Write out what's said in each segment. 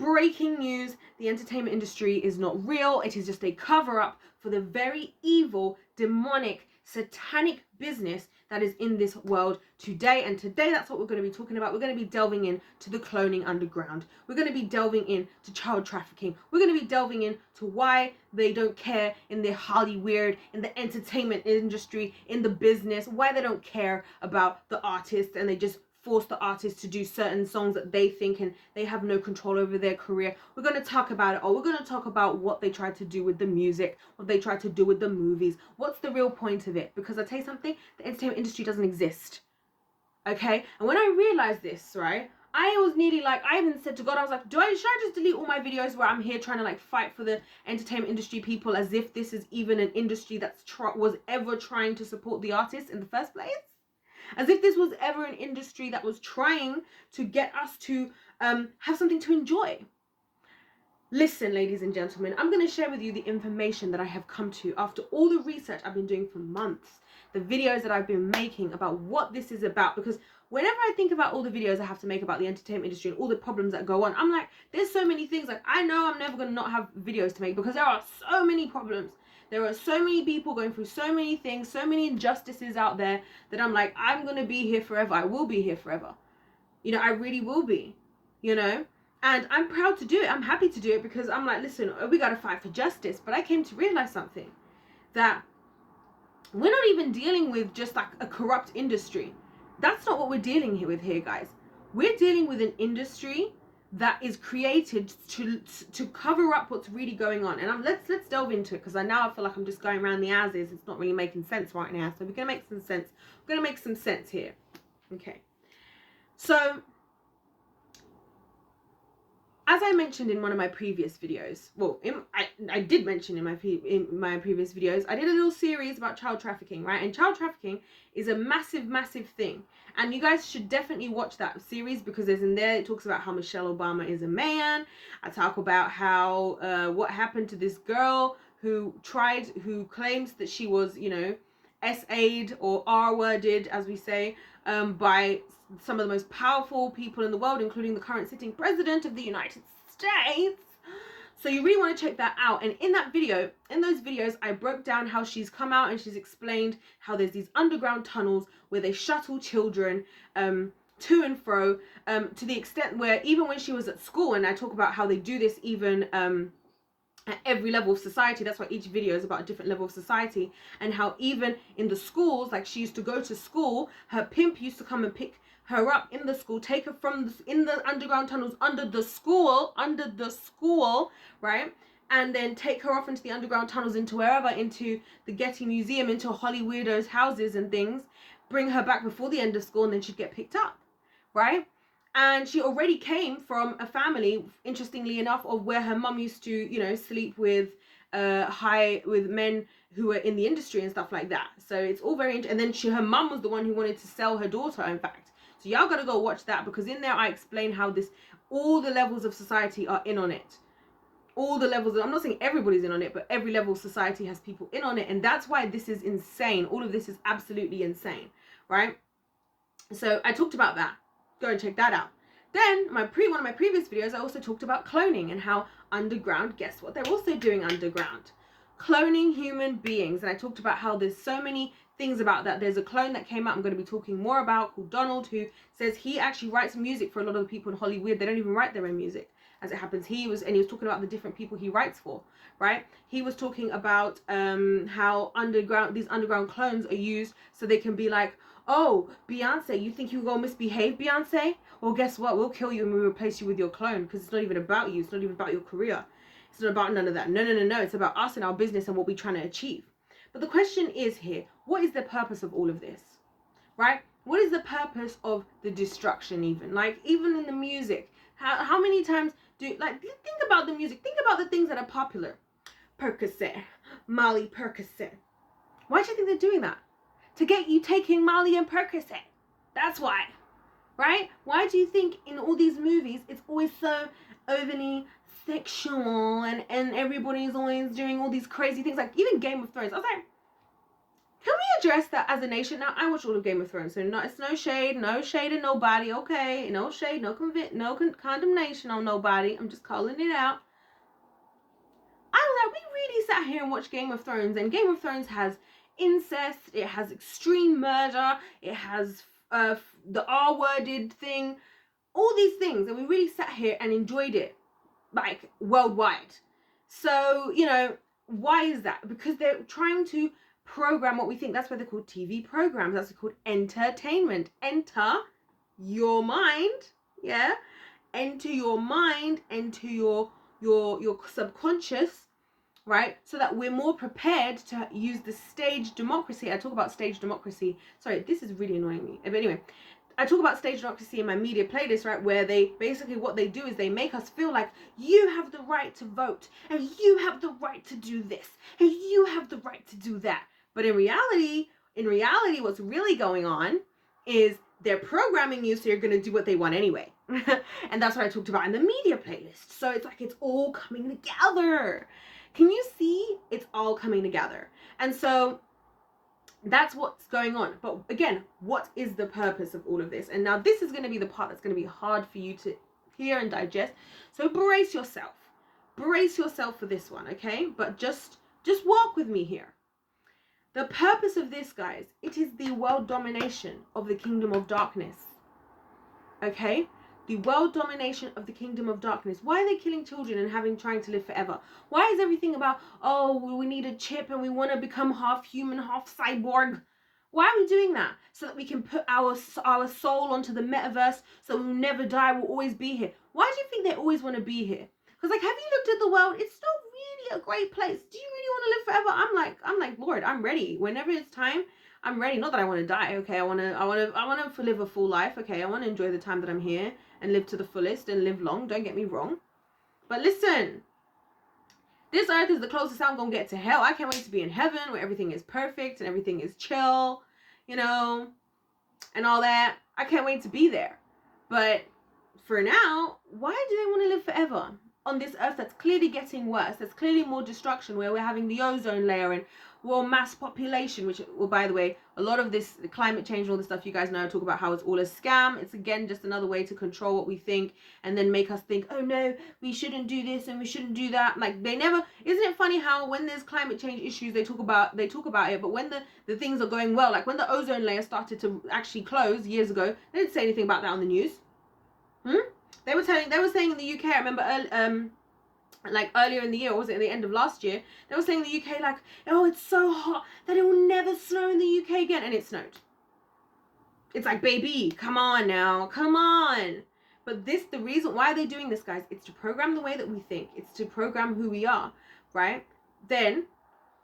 Breaking news, the entertainment industry is not real. It is just a cover-up for the very evil, demonic, satanic business that is in this world today. And today, that's what we're going to be talking about. We're going to be delving into the cloning underground. We're going to be delving into child trafficking. We're going to be delving into why they don't care in the Hollywood, in the entertainment industry, in the business, why they don't care about the artists, and they just force the artists to do certain songs that they think, and they have no control over their career. We're going to talk about it all. We're going to talk about what they try to do with the music, what they try to do with the movies. What's the real point of it? Because I'll tell you something, the entertainment industry doesn't exist. Okay? And when I realized this, right, I was nearly like, I even said to God, I was like, should I just delete all my videos where I'm here trying to like fight for the entertainment industry people, as if this is even an industry that's was ever trying to support the artists in the first place? As if this was ever an industry that was trying to get us to have something to enjoy. Listen, ladies and gentlemen, I'm going to share with you the information that I have come to after all the research I've been doing for months, the videos that I've been making about what this is about. Because whenever I think about all the videos I have to make about the entertainment industry and all the problems that go on, I'm like, there's so many things. Like, I know I'm never going to not have videos to make, because there are so many problems. There are so many people going through so many things, so many injustices out there, that I'm like, I'm going to be here forever. I will be here forever. You know, I really will be, you know. And I'm proud to do it. I'm happy to do it, because I'm like, listen, we got to fight for justice. But I came to realize something, that we're not even dealing with just like a corrupt industry. That's not what we're dealing with here, guys. We're dealing with an industry that is created to cover up what's really going on. And let's delve into it, because I feel like I'm just going around the as-is. It's not really making sense right now. So we're going to make some sense. We're going to make some sense here. Okay. So, as I mentioned in one of my previous videos, well, I did mention in my previous videos, I did a little series about child trafficking, right? And child trafficking is a massive, massive thing. And you guys should definitely watch that series, because there's in there, it talks about how Michelle Obama is a man. I talk about how, what happened to this girl who claims that she was, you know, SA'd or R-worded, as we say, by some of the most powerful people in the world, including the current sitting president of the United States. So you really want to check that out. And in those videos, I broke down how she's come out and she's explained how there's these underground tunnels where they shuttle children to and fro, to the extent where even when she was at school, and I talk about how they do this even at every level of society. That's why each video is about a different level of society, and how even in the schools, like she used to go to school, her pimp used to come and pick her up in the school, take her from in the underground tunnels under the school, right? And then take her off into the underground tunnels, into wherever, into the Getty Museum, into Holly Weirdos' houses and things, bring her back before the end of school, and then she'd get picked up, right? And she already came from a family, interestingly enough, of where her mum used to, you know, sleep with men who were in the industry and stuff like that. So it's all very interesting. And then her mum was the one who wanted to sell her daughter, in fact. So y'all gotta go watch that, because in there I explain how all the levels of society are in on it. All the levels, I'm not saying everybody's in on it, but every level of society has people in on it. And that's why this is insane. All of this is absolutely insane, right? So I talked about that. Go and check that out. Then one of my previous videos, I also talked about cloning and how underground, guess what they're also doing underground? Cloning human beings. And I talked about how there's so many things about that. There's a clone that came out I'm going to be talking more about, called Donald, who says he actually writes music for a lot of the people in Hollywood. They don't even write their own music, as it happens. He was talking about the different people he writes for, right? He was talking about how these underground clones are used so they can be like, oh, Beyonce, you think you go misbehave, Beyonce? Well, guess what? We'll kill you and we'll replace you with your clone, because it's not even about you. It's not even about your career. It's not about none of that. No. It's about us and our business and what we're trying to achieve. But the question is here, what is the purpose of all of this, right? What is the purpose of the destruction even? Like, even in the music, how many times think about the music. Think about the things that are popular. Percocet, Molly Percocet. Why do you think they're doing that? To get you taking Molly and Percocet. That's why, right? Why do you think in all these movies it's always so overly sexual and everybody's always doing all these crazy things? Like even Game of Thrones. I was like, Can we address that as a nation? Now, I watch all of Game of Thrones, so it's no shade in nobody, okay? No shade, no condemnation on nobody. I'm just calling it out. I was like, we really sat here and watched Game of Thrones, and Game of Thrones has incest, it has extreme murder, it has the R-worded thing, all these things, and we really sat here and enjoyed it, like, worldwide. So, you know, why is that? Because they're trying to program what we think. That's why they're called TV programs. That's called entertainment. Enter your mind, yeah? Enter your mind, enter your subconscious, right? So that we're more prepared to use the stage democracy. I talk about stage democracy. Sorry, this is really annoying me. But anyway, I talk about stage democracy in my media playlist, right? Where they basically, what they do is they make us feel like you have the right to vote, and you have the right to do this, and you have the right to do that. But in reality, what's really going on is they're programming you so you're going to do what they want anyway. And that's what I talked about in the media playlist. So it's like it's all coming together. Can you see? It's all coming together. And so that's what's going on. But again, what is the purpose of all of this? And now this is going to be the part that's going to be hard for you to hear and digest. So brace yourself. Brace yourself for this one, okay? But just walk with me here. The purpose of this, guys, it is the world domination of the kingdom of darkness. Okay? The world domination of the kingdom of darkness. Why are they killing children and trying to live forever? Why is everything about, oh, we need a chip and we want to become half human, half cyborg? Why are we doing that? So that we can put our soul onto the metaverse so we'll never die, we'll always be here. Why do you think they always want to be here? Because, like, have you looked at the world? It's not really a great place. Do you really want to live forever? I'm like, Lord, I'm ready. Whenever it's time, I'm ready. Not that I want to die, okay? I want to live a full life, okay? I want to enjoy the time that I'm here and live to the fullest and live long. Don't get me wrong. But listen, this earth is the closest I'm going to get to hell. I can't wait to be in heaven where everything is perfect and everything is chill, you know, and all that. I can't wait to be there. But for now, why do they want to live forever on this earth that's clearly getting worse? There's clearly more destruction, where we're having the ozone layer and world mass population, which, well, by the way, a lot of this climate change and all this stuff, you guys know, I talk about how it's all a scam. It's, again, just another way to control what we think and then make us think, oh no, we shouldn't do this and we shouldn't do that. Like, they never, isn't it funny how when there's climate change issues, they talk about it, but when the things are going well, like when the ozone layer started to actually close years ago, they didn't say anything about that on the news. They were saying in the UK, I remember like earlier in the year, or was it at the end of last year, they were saying in the UK, like, oh, it's so hot that it will never snow in the UK again, and it snowed. It's like, baby, come on now, come on. But the reason why they're doing this, guys, it's to program the way that we think. It's to program who we are, right? Then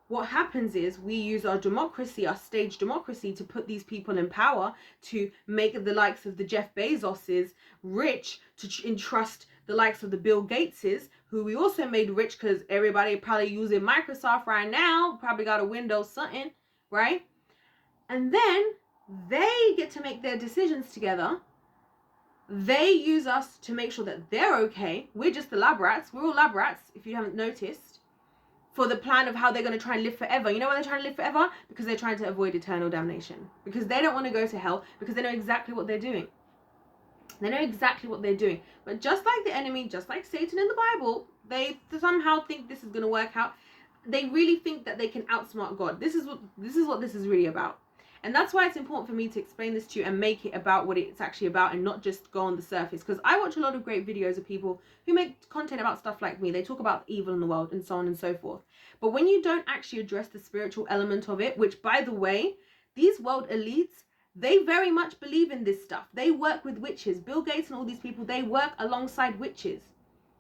what happens is we use our democracy, our stage democracy, to put these people in power, to make the likes of the Jeff Bezoses rich, to entrust the likes of the Bill Gateses, who we also made rich because everybody probably using Microsoft right now, probably got a Windows something, right? And then they get to make their decisions together. They use us to make sure that they're okay. We're just the lab rats. We're all lab rats, if you haven't noticed, for the plan of how they're going to try and live forever. You know why they're trying to live forever? Because they're trying to avoid eternal damnation. Because they don't want to go to hell, because they know exactly what they're doing. They know exactly what they're doing. But just like the enemy, just like Satan in the Bible, they somehow think this is going to work out. They really think that they can outsmart God. This is what this is really about. And that's why it's important for me to explain this to you and make it about what it's actually about, and not just go on the surface. Because I watch a lot of great videos of people who make content about stuff like me. They talk about evil in the world and so on and so forth. But when you don't actually address the spiritual element of it, which, by the way, these world elites, they very much believe in this stuff. They work with witches. Bill Gates and all these people, they work alongside witches.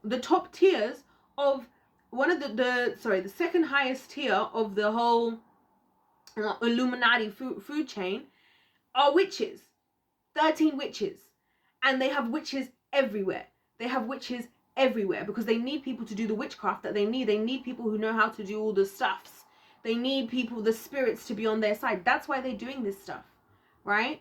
The top tiers of one of the second highest tier of the whole Illuminati food chain are witches. 13 witches. And they have witches everywhere. They have witches everywhere because they need people to do the witchcraft that they need. They need people who know how to do all the stuffs. They need people, the spirits, to be on their side. That's why they're doing this stuff, right?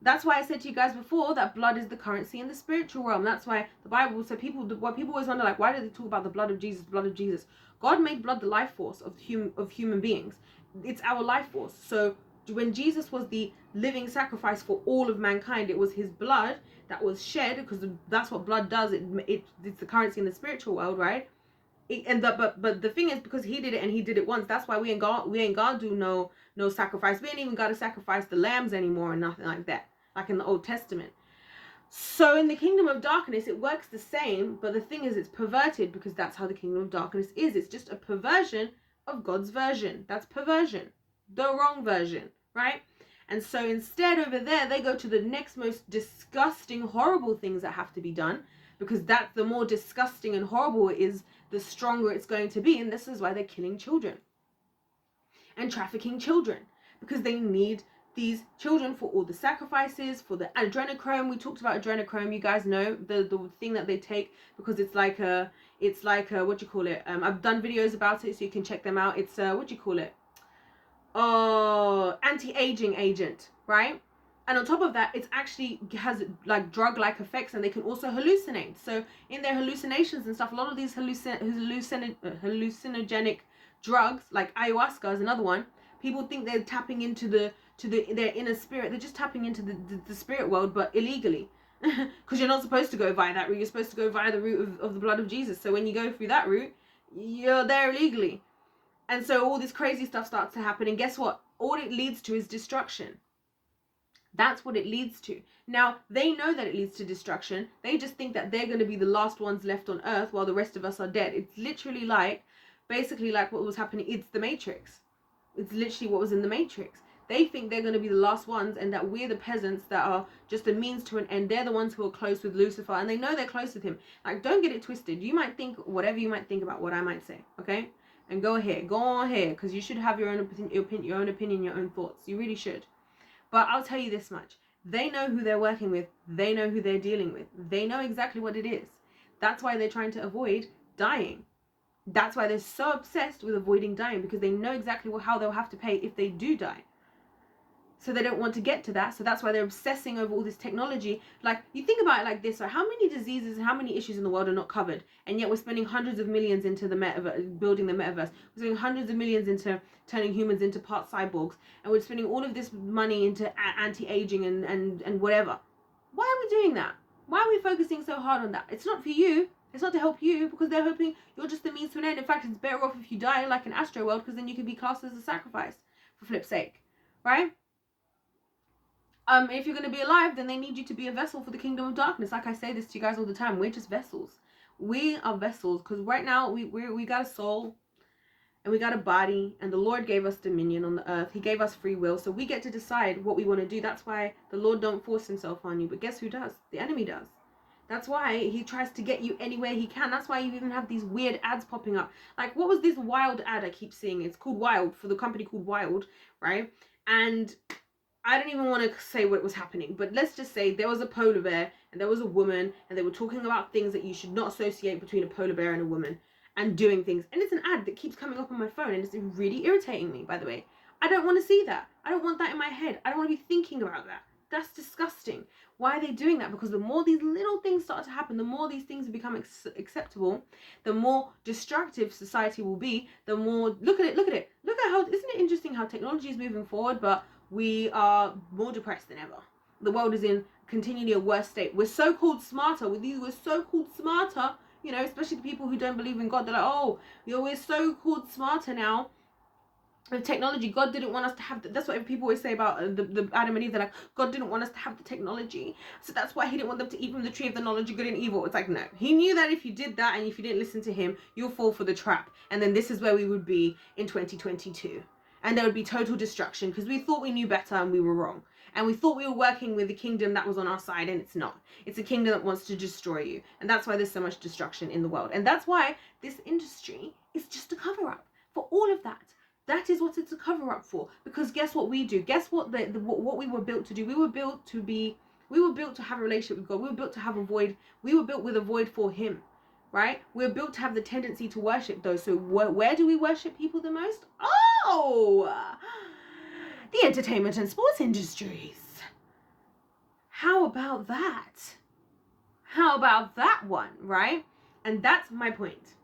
That's why I said to you guys before that blood is the currency in the spiritual realm. That's why the Bible, so people always wonder, like, why do they talk about the blood of Jesus, blood of Jesus? God made blood the life force of human beings. it's our life force. So when Jesus was the living sacrifice for all of mankind, it was his blood that was shed, because that's what blood does. It's the currency in the spiritual world, right? But the thing is, because he did it and he did it once, that's why we ain't gotta do no sacrifice. We ain't even gotta sacrifice the lambs anymore and nothing like that, like in the Old Testament. So in the kingdom of darkness, it works the same, but the thing is, it's perverted, because that's how the kingdom of darkness is. It's just a perversion of God's version. That's perversion, the wrong version, right? And so instead, over there, they go to the next most disgusting, horrible things that have to be done, because that's the more disgusting and horrible it is, the stronger it's going to be. And this is why they're killing children and trafficking children, because they need these children for all the sacrifices, for the adrenochrome. We talked about adrenochrome. You guys know the thing that they take, because it's like a what do you call it? I've done videos about it, so you can check them out. It's what do you call it? Oh, anti-aging agent, right? And on top of that, it actually has like drug-like effects, and they can also hallucinate. So in their hallucinations and stuff, a lot of these hallucinogenic drugs, like ayahuasca is another one. People think they're tapping into their inner spirit. They're just tapping into the spirit world, but illegally, because you're not supposed to go via that route. You're supposed to go via the route of the blood of Jesus. So when you go through that route, you're there illegally. And so all this crazy stuff starts to happen. And guess what? All it leads to is destruction. That's what it leads to. Now, they know that it leads to destruction. They just think that they're going to be the last ones left on earth while the rest of us are dead. It's literally basically like what was happening. It's the Matrix. It's literally what was in the Matrix. They think they're going to be the last ones, and that we're the peasants that are just a means to an end. They're the ones who are close with Lucifer, and they know they're close with him. Like, don't get it twisted. You might think whatever you might think about what I might say, okay? And go on here, because you should have your own opinion, your own thoughts. You really should. But I'll tell you this much. They know who they're working with. They know who they're dealing with. They know exactly what it is. That's why they're trying to avoid dying. That's why they're so obsessed with avoiding dying, because they know exactly how they'll have to pay if they do die. So they don't want to get to that. So that's why they're obsessing over all this technology. Like, you think about it like this, right? How many diseases and how many issues in the world are not covered? And yet we're spending hundreds of millions into the metaverse, building the metaverse. We're spending hundreds of millions into turning humans into part cyborgs. And we're spending all of this money into anti-aging and whatever. Why are we doing that? Why are we focusing so hard on that? It's not for you. It's not to help you, because they're hoping you're just the means to an end. In fact, it's better off if you die like an astro world, because then you can be classed as a sacrifice, for flip's sake, right? If you're going to be alive, then they need you to be a vessel for the kingdom of darkness. Like I say this to you guys all the time, we're just vessels. We are vessels, because right now we got a soul and we got a body, and the Lord gave us dominion on the earth. He gave us free will, so we get to decide what we want to do. That's why the Lord don't force himself on you, but guess who does? The enemy does. That's why he tries to get you anywhere he can. That's why you even have these weird ads popping up. Like, what was this Wild ad I keep seeing? It's called Wild, for the company called Wild, right? And I don't even want to say what was happening, but let's just say there was a polar bear and there was a woman, and they were talking about things that you should not associate between a polar bear and a woman, and doing things. And it's an ad that keeps coming up on my phone, and it's really irritating me, by the way. I don't want to see that. I don't want that in my head. I don't want to be thinking about that. That's disgusting. Why are they doing that? Because the more these little things start to happen, the more these things become acceptable, the more destructive society will be, the more, look at how, isn't it interesting how technology is moving forward, but we are more depressed than ever. The world is in continually a worse state. We're so-called smarter. We're so-called smarter, you know, especially the people who don't believe in God. They're like, oh, we're so-called smarter now with technology. God didn't want us to have that's what people always say about the Adam and Eve. They're like, God didn't want us to have the technology, so that's why he didn't want them to eat from the tree of the knowledge of good and evil. It's like, no, he knew that if you did that and if you didn't listen to him, you'll fall for the trap, and then this is where we would be in 2022, and there would be total destruction, because we thought we knew better and we were wrong, and we thought we were working with a kingdom that was on our side, and it's not. It's a kingdom that wants to destroy you, and that's why there's so much destruction in the world, and that's why this industry is just a cover-up for all of that. That is what it's a cover up for. Because guess what we do? Guess what what we were built to do? We were built to have a relationship with God. We were built to have a void. We were built with a void for him, right? We were built to have the tendency to worship those. So where do we worship people the most? Oh, the entertainment and sports industries. How about that? How about that one, right? And that's my point.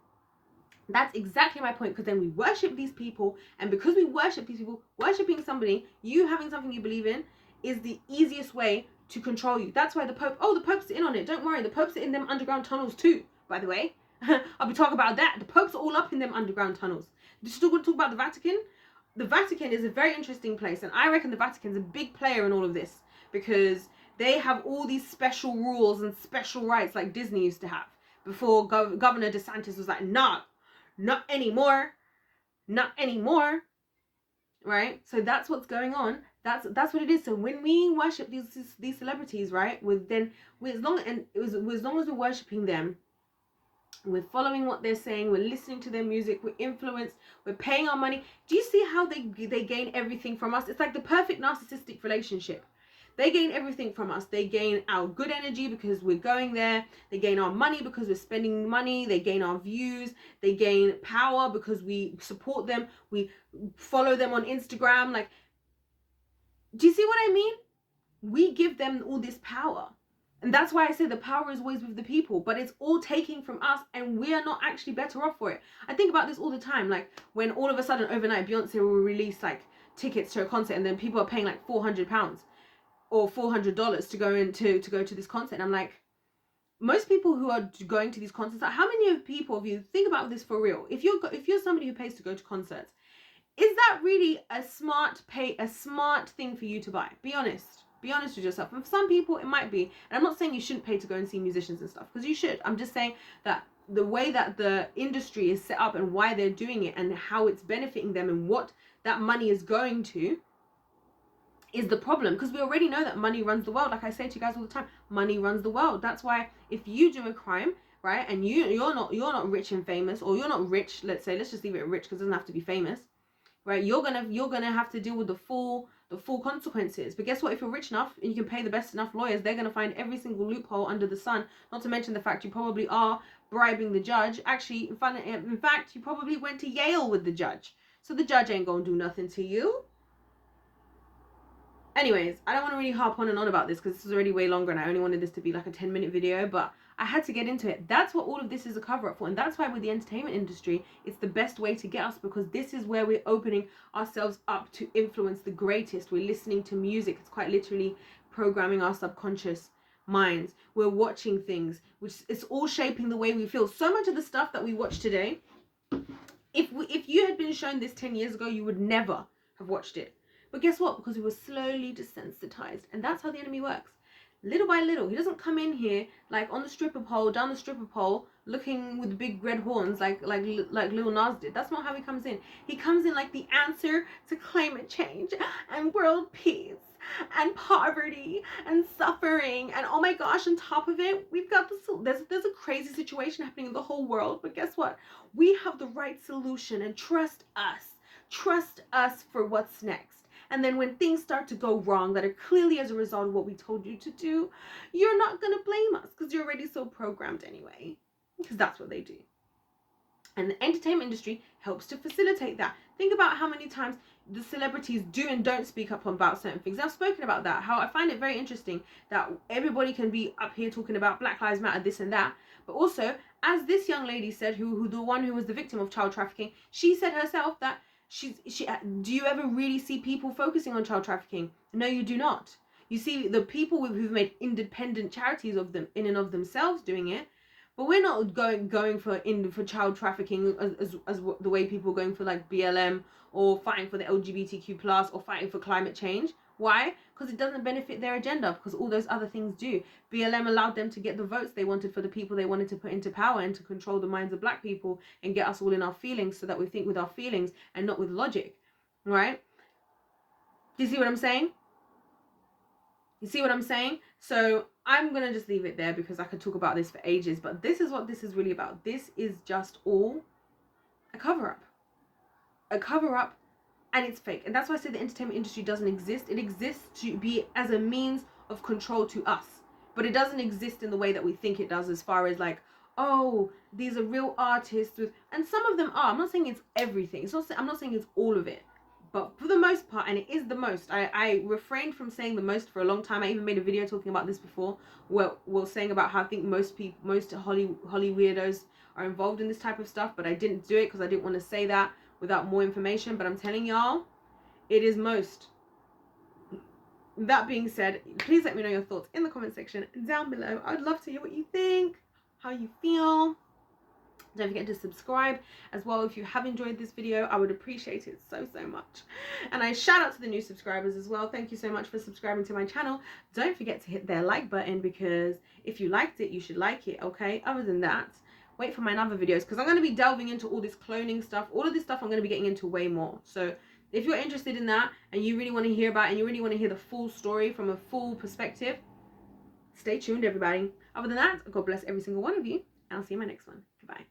That's exactly my point, because then we worship these people, and because we worship these people, worshiping somebody, you having something you believe in, is the easiest way to control you. That's why the Pope, the Pope's in on it. Don't worry, the Pope's in them underground tunnels too, by the way. I'll be talking about that. The Pope's all up in them underground tunnels. Still going to talk about the Vatican? The Vatican is a very interesting place, and I reckon the Vatican's a big player in all of this, because they have all these special rules and special rights like Disney used to have before Governor DeSantis was like, nah, not anymore, not anymore, right? So that's what's going on. That's what it is. So when we worship these celebrities, right, as long as we're worshiping them, we're following what they're saying, we're listening to their music, we're influenced, we're paying our money. Do you see how they gain everything from us? It's like the perfect narcissistic relationship. They gain everything from us. They gain our good energy because we're going there. They gain our money because we're spending money. They gain our views. They gain power because we support them. We follow them on Instagram. Like, do you see what I mean? We give them all this power. And that's why I say the power is always with the people, but it's all taking from us, and we are not actually better off for it. I think about this all the time. Like, when all of a sudden overnight Beyonce will release like tickets to a concert, and then people are paying like £400 or $400 to go to this concert. And I'm like, most people who are going to these concerts, how many people of you think about this for real? If you're somebody who pays to go to concerts, is that really a smart thing for you to buy? Be honest with yourself. And for some people it might be, and I'm not saying you shouldn't pay to go and see musicians and stuff, because you should. I'm just saying that the way that the industry is set up and why they're doing it and how it's benefiting them and what that money is going to is the problem, because we already know that money runs the world. Like I say to you guys all the time, money runs the world. That's why if you do a crime, right, and you're not rich and famous, or you're not rich, let's just leave it rich, because it doesn't have to be famous, right, you're gonna have to deal with the full consequences. But guess what? If you're rich enough and you can pay the best enough lawyers, they're gonna find every single loophole under the sun. Not to mention the fact you probably are bribing the judge. Actually, in fact, you probably went to Yale with the judge, so the judge ain't gonna do nothing to you. Anyways, I don't want to really harp on and on about this, because this is already way longer and I only wanted this to be like a 10-minute video, but I had to get into it. That's what all of this is a cover-up for, and that's why with the entertainment industry, it's the best way to get us, because this is where we're opening ourselves up to influence the greatest. We're listening to music. It's quite literally programming our subconscious minds. We're watching things, which it's all shaping the way we feel. So much of the stuff that we watch today, if you had been shown this 10 years ago, you would never have watched it. But guess what? Because we were slowly desensitized. And that's how the enemy works. Little by little. He doesn't come in here like on the stripper pole, down the stripper pole, looking with big red horns like Lil Nas did. That's not how he comes in. He comes in like the answer to climate change and world peace and poverty and suffering. And oh my gosh, on top of it, we've got there's a crazy situation happening in the whole world. But guess what? We have the right solution, and trust us. Trust us for what's next. And then when things start to go wrong that are clearly as a result of what we told you to do, you're not going to blame us, because you're already so programmed anyway. Because that's what they do. And the entertainment industry helps to facilitate that. Think about how many times the celebrities do and don't speak up about certain things. I've spoken about that, how I find it very interesting that everybody can be up here talking about Black Lives Matter, this and that. But also, as this young lady said, who the one who was the victim of child trafficking, she said herself that do you ever really see people focusing on child trafficking? No, you do not. You see the people who've made independent charities of them in and of themselves doing it, but we're not going for child trafficking as the way people are going for like BLM or fighting for the LGBTQ+ or fighting for climate change. Why? Because it doesn't benefit their agenda, because all those other things do. BLM allowed them to get the votes they wanted for the people they wanted to put into power and to control the minds of Black people and get us all in our feelings so that we think with our feelings and not with logic, right? Do you see what I'm saying? You see what I'm saying? So I'm going to just leave it there, because I could talk about this for ages, but this is what this is really about. This is just all a cover-up. A cover-up. And it's fake. And that's why I say the entertainment industry doesn't exist. It exists to be as a means of control to us. But it doesn't exist in the way that we think it does, as far as like, oh, these are real artists with, and some of them are. I'm not saying it's everything. I'm not saying it's all of it. But for the most part, and it is the most, I refrained from saying the most for a long time. I even made a video talking about this before, where saying about how I think most Holly weirdos are involved in this type of stuff, but I didn't do it because I didn't want to say that without more information. But I'm telling y'all, it is most. That being said, please let me know your thoughts in the comment section down below. I'd love to hear what you think, how you feel. Don't forget to subscribe as well if you have enjoyed this video. I would appreciate it so much. And I shout out to the new subscribers as well. Thank you so much for subscribing to my channel. Don't forget to hit their like button, because if you liked it, you should like it, okay? Other than that, wait for my other videos, because I'm going to be delving into all this cloning stuff. All of this stuff I'm going to be getting into way more. So if you're interested in that and you really want to hear about it and you really want to hear the full story from a full perspective, stay tuned, everybody. Other than that, God bless every single one of you, and I'll see you in my next one. Goodbye.